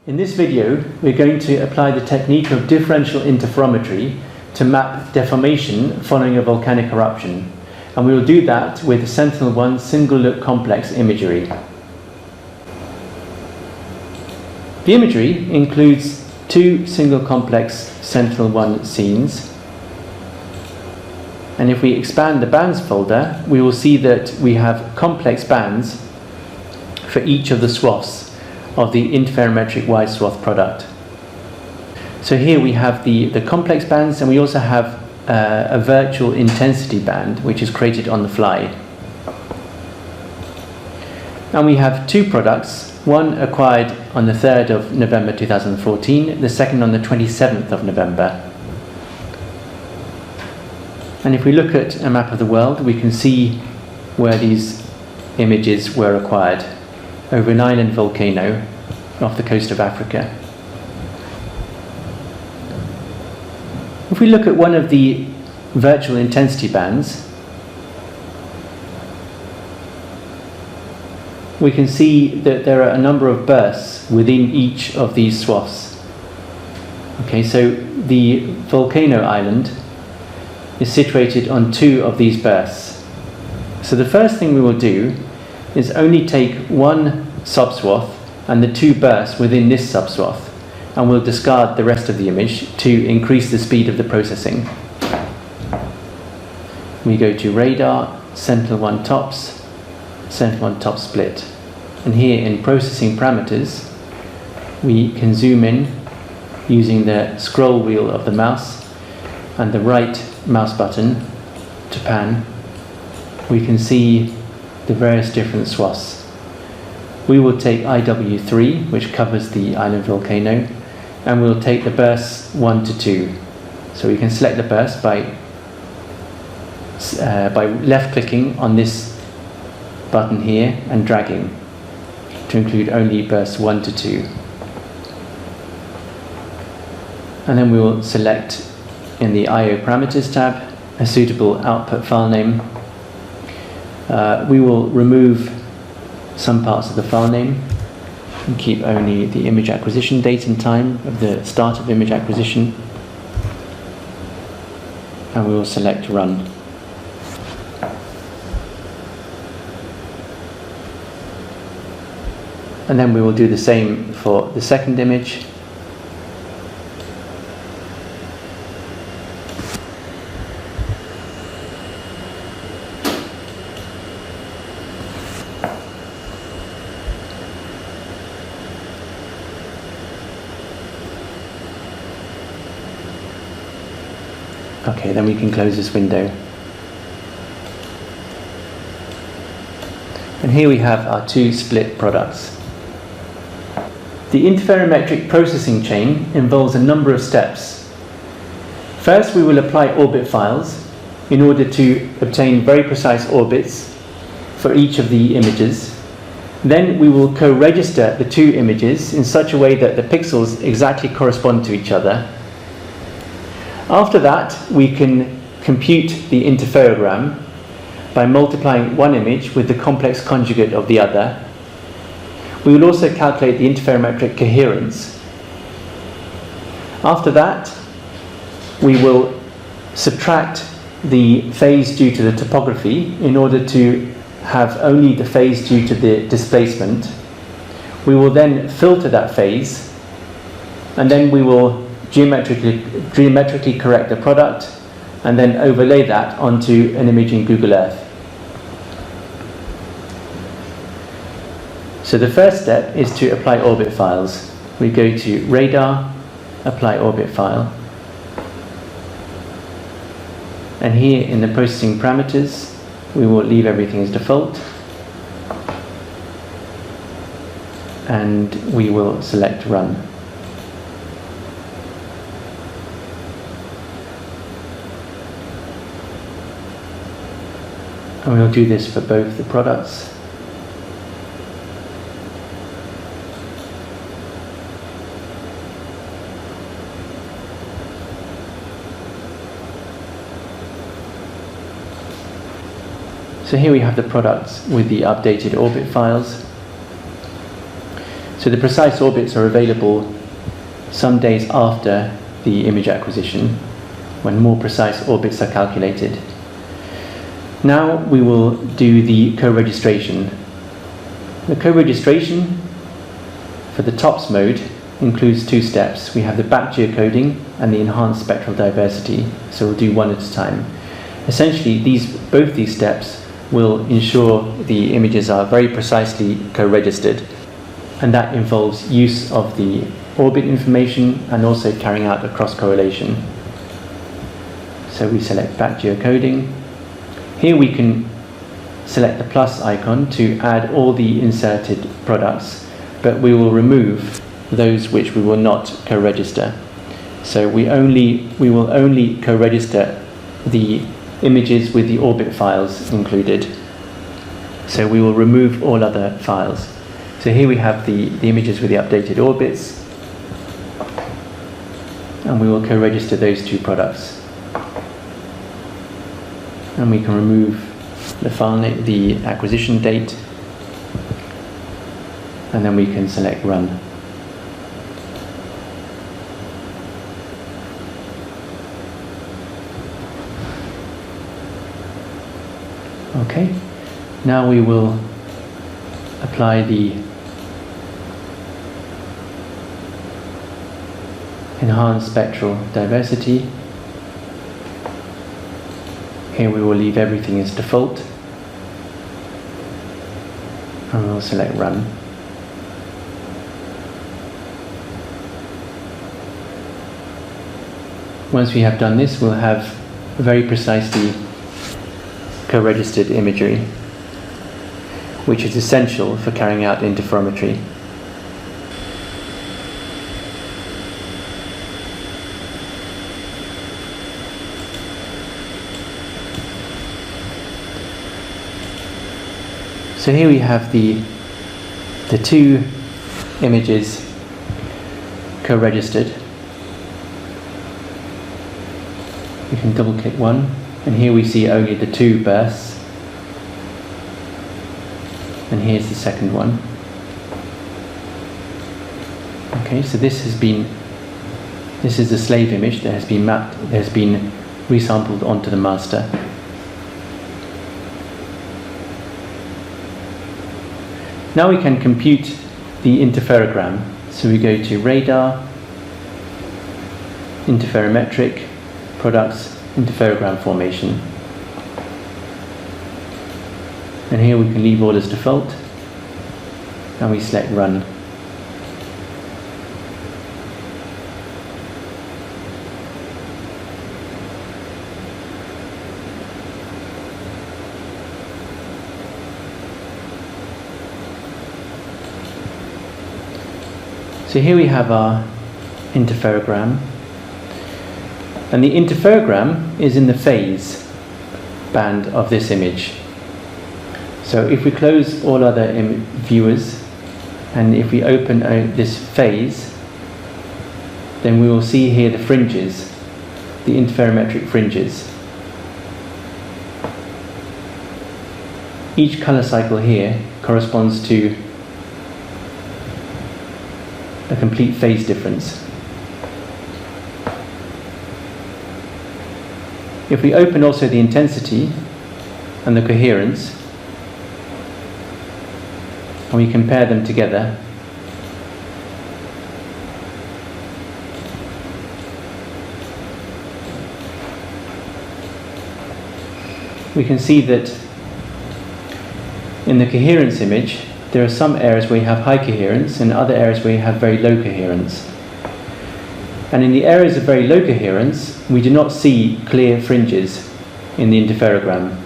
In this video, we're going to apply the technique of differential interferometry to map deformation following a volcanic eruption. And we will do that with the Sentinel-1 single-look complex imagery. The imagery includes two single complex Sentinel-1 scenes. And if we expand the bands folder, we will see that we have complex bands for each of the swaths of the interferometric wide swath product. So here we have the complex bands, and we also have a virtual intensity band which is created on the fly. And we have two products, one acquired on the 3rd of November 2014, the second on the 27th of November. And if we look at a map of the world, we can see where these images were acquired over an island volcano off the coast of Africa. If we look at one of the virtual intensity bands, we can see that there are a number of bursts within each of these swaths. Okay, so the volcano island is situated on two of these bursts. So the first thing we will do is only take one subswath and the two bursts within this subswath, and we'll discard the rest of the image to increase the speed of the processing. We go to radar, Sentinel-1 tops, Sentinel-1 top split. And here in processing parameters, we can zoom in using the scroll wheel of the mouse and the right mouse button to pan. We can see the various different swaths. We will take IW3, which covers the island volcano, and we'll take the bursts 1 to 2. So we can select the burst by left clicking on this button here and dragging to include only bursts 1 to 2. And then we will select in the IO parameters tab a suitable output file name. We will remove some parts of the file name and keep only the image acquisition date and time of the start of image acquisition, and we will select run. And then we will do the same for the second image. Okay, then we can close this window. And here we have our two split products. The interferometric processing chain involves a number of steps. First, we will apply orbit files in order to obtain very precise orbits for each of the images. Then we will co-register the two images in such a way that the pixels exactly correspond to each other. After that, we can compute the interferogram by multiplying one image with the complex conjugate of the other. We will also calculate the interferometric coherence. After that, we will subtract the phase due to the topography in order to have only the phase due to the displacement. We will then filter that phase, and then we will geometrically correct the product and then overlay that onto an image in Google Earth. So the first step is to apply orbit files. We go to radar, apply orbit file, and here in the processing parameters we will leave everything as default, and we will select run. And we'll do this for both the products. So here we have the products with the updated orbit files. So the precise orbits are available some days after the image acquisition, when more precise orbits are calculated. Now we will do the co-registration. The co-registration for the TOPS mode includes two steps. We have the back geocoding and the enhanced spectral diversity. So we'll do one at a time. Essentially, both these steps will ensure the images are very precisely co-registered, and that involves use of the orbit information and also carrying out a cross-correlation. So we select back geocoding. Here we can select the plus icon to add all the inserted products, but we will remove those which we will not co-register. So we will only co-register the images with the orbit files included. So we will remove all other files. So here we have the images with the updated orbits, and we will co-register those two products. And we can remove the file name, the acquisition date, and then we can select Run. Okay, now we will apply the enhanced spectral diversity. Here we will leave everything as default, and we'll select Run. Once we have done this, we'll have very precisely co-registered imagery, which is essential for carrying out interferometry. So here we have the two images co-registered. We can double click one, and here we see only the two bursts, and here's the second one. Okay, so this is the slave image that has been mapped, that has been resampled onto the master. Now we can compute the interferogram. So we go to Radar, Interferometric, Products, Interferogram Formation. And here we can leave all as default, and we select Run. So here we have our interferogram, and the interferogram is in the phase band of this image. So if we close all other viewers, and if we open this phase, then we will see here the fringes, the interferometric fringes. Each color cycle here corresponds to a complete phase difference. If we open also the intensity and the coherence, and we compare them together, we can see that in the coherence image, there are some areas where you have high coherence and other areas where you have very low coherence. And in the areas of very low coherence, we do not see clear fringes in the interferogram.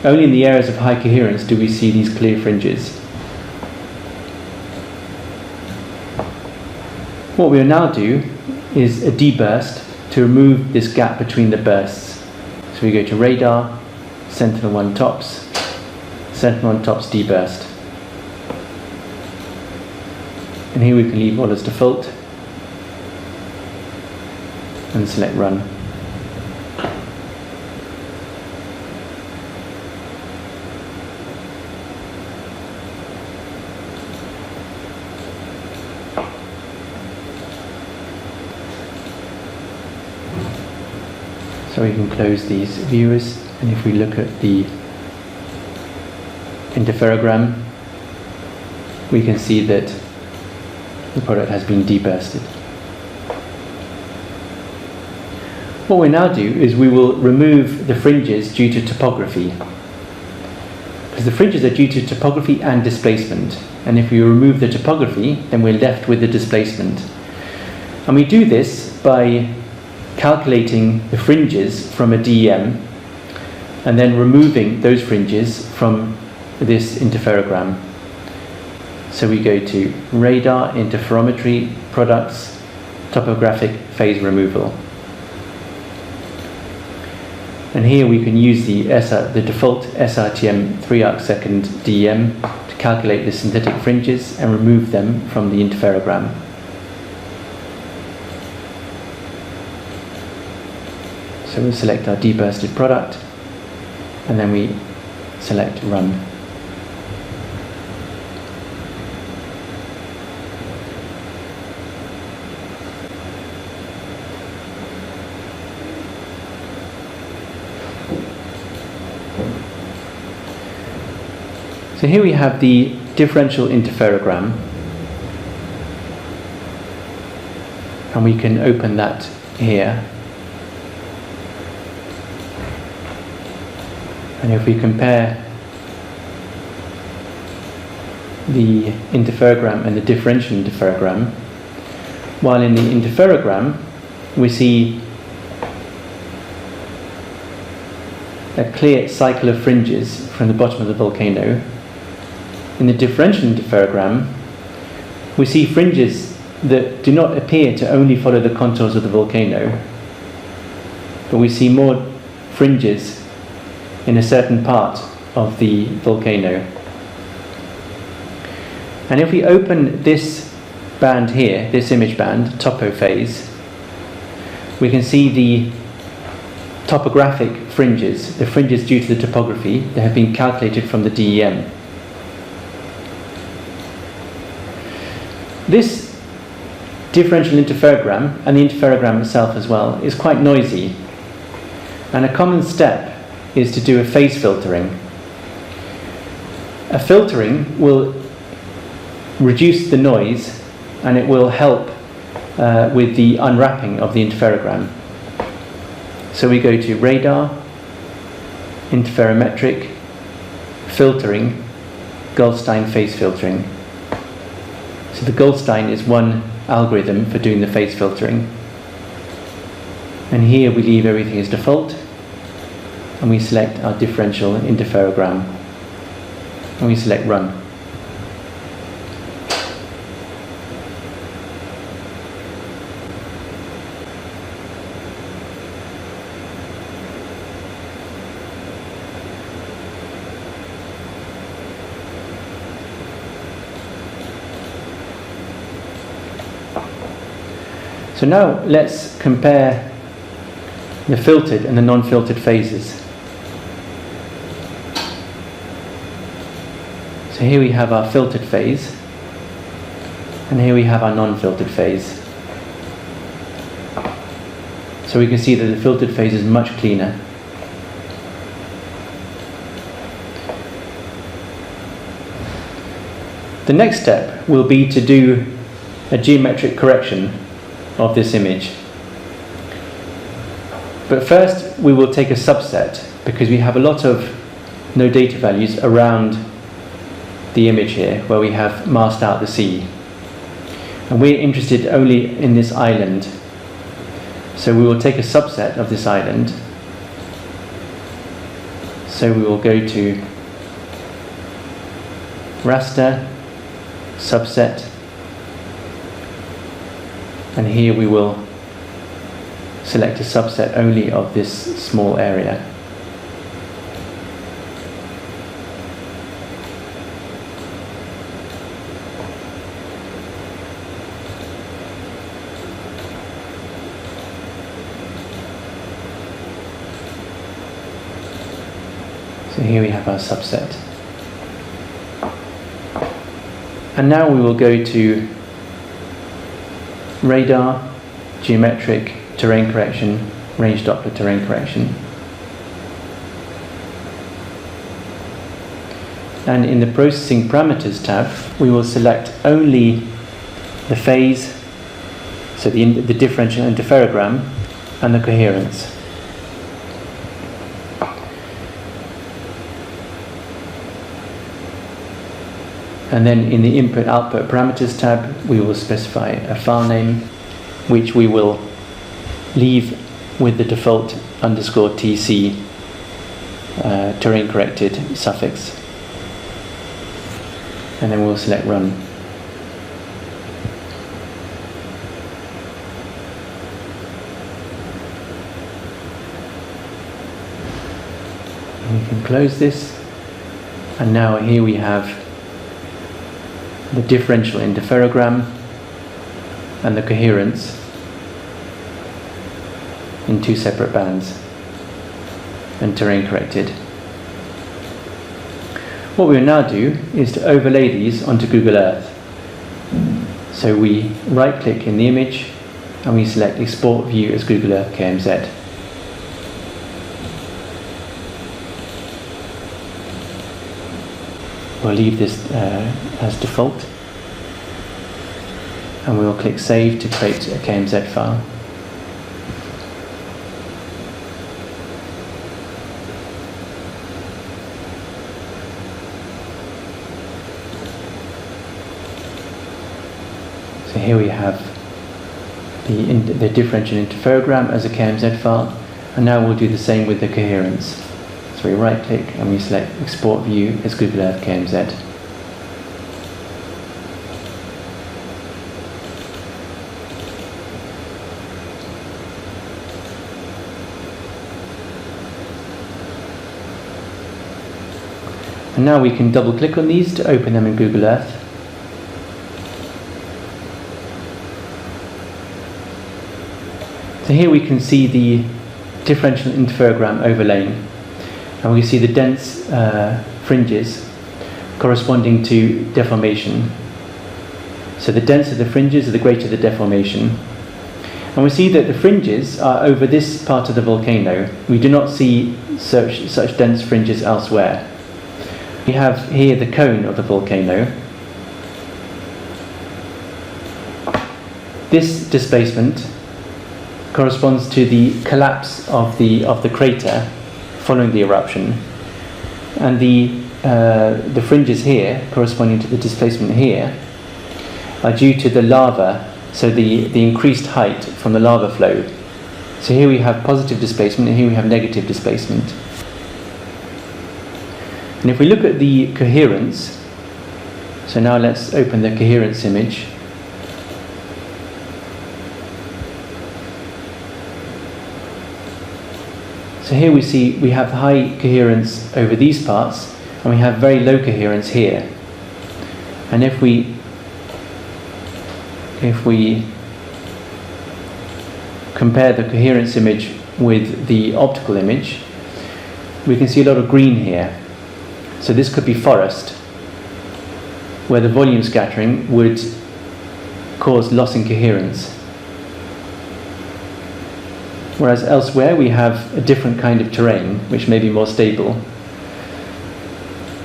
Only in the areas of high coherence do we see these clear fringes. What we will now do is a deburst to remove this gap between the bursts. So we go to Radar, Sentinel-1 Tops, Sentinel-1 Tops deburst. And here we can leave all as default and select Run. So we can close these viewers, and if we look at the interferogram, we can see that the product has been debursted. What we now do is we will remove the fringes due to topography, because the fringes are due to topography and displacement, and if we remove the topography, then we're left with the displacement. And we do this by calculating the fringes from a DEM and then removing those fringes from this interferogram. So we go to radar, interferometry, products, topographic phase removal. And here we can use the default SRTM 3 arcsecond DEM to calculate the synthetic fringes and remove them from the interferogram. So we'll select our debursted product, and then we select Run. So here we have the differential interferogram, and we can open that here. And if we compare the interferogram and the differential interferogram, while in the interferogram we see a clear cycle of fringes from the bottom of the volcano, in the differential interferogram we see fringes that do not appear to only follow the contours of the volcano, but we see more fringes in a certain part of the volcano. And if we open this band here, this image band, topo phase, we can see the topographic fringes, the fringes due to the topography that have been calculated from the DEM. This differential interferogram, and the interferogram itself as well, is quite noisy, and a common step is to do a phase filtering. A filtering will reduce the noise, and it will help with the unwrapping of the interferogram. So we go to radar, interferometric, filtering, Goldstein phase filtering. So the Goldstein is one algorithm for doing the phase filtering. And here we leave everything as default, and we select our differential interferogram, and we select Run. So now let's compare the filtered and the non-filtered phases. So here we have our filtered phase, and here we have our non-filtered phase. So we can see that the filtered phase is much cleaner. The next step will be to do a geometric correction of this image. But first we will take a subset, because we have a lot of no data values around the image here where we have masked out the sea, and we're interested only in this island. So we will take a subset of this island. So we will go to raster, subset, and here we will select a subset only of this small area. So here we have our subset. And now we will go to radar, geometric, terrain correction, range Doppler terrain correction. And in the Processing Parameters tab, we will select only the phase, so the differential interferogram, and the coherence. And then in the Input-Output Parameters tab, we will specify a file name, which we will leave with the default _TC terrain corrected suffix. And then we'll select Run. And we can close this. And now here we have the differential interferogram and the coherence in two separate bands and terrain corrected. What we will now do is to overlay these onto Google Earth. So we right click in the image and we select Export View as Google Earth KMZ. We'll leave this as default, and we'll click Save to create a KMZ file. So here we have the differential interferogram as a KMZ file, and now we'll do the same with the coherence. So we right click and we select Export View as Google Earth KMZ. And now we can double click on these to open them in Google Earth. So here we can see the differential interferogram overlaying. And we see the dense fringes corresponding to deformation. So the denser the fringes, the greater the deformation. And we see that the fringes are over this part of the volcano. We do not see such dense fringes elsewhere. We have here the cone of the volcano. This displacement corresponds to the collapse of the crater following the eruption, and the fringes here, corresponding to the displacement here, are due to the lava, so the increased height from the lava flow. So here we have positive displacement, and here we have negative displacement. And if we look at the coherence, so now let's open the coherence image. So here we see we have high coherence over these parts, and we have very low coherence here. And if we compare the coherence image with the optical image, we can see a lot of green here. So this could be forest, where the volume scattering would cause loss in coherence. Whereas elsewhere we have a different kind of terrain, which may be more stable,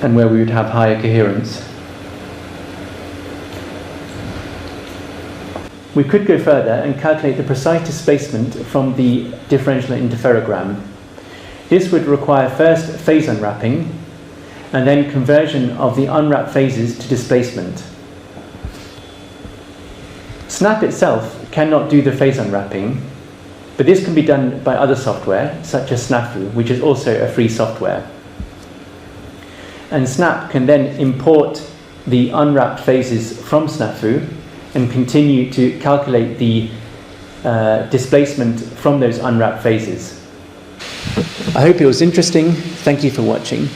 and where we would have higher coherence. We could go further and calculate the precise displacement from the differential interferogram. This would require first phase unwrapping, and then conversion of the unwrapped phases to displacement. Snap itself cannot do the phase unwrapping, but this can be done by other software, such as Snafu, which is also a free software. And Snap can then import the unwrapped phases from Snafu and continue to calculate the displacement from those unwrapped phases. I hope it was interesting. Thank you for watching.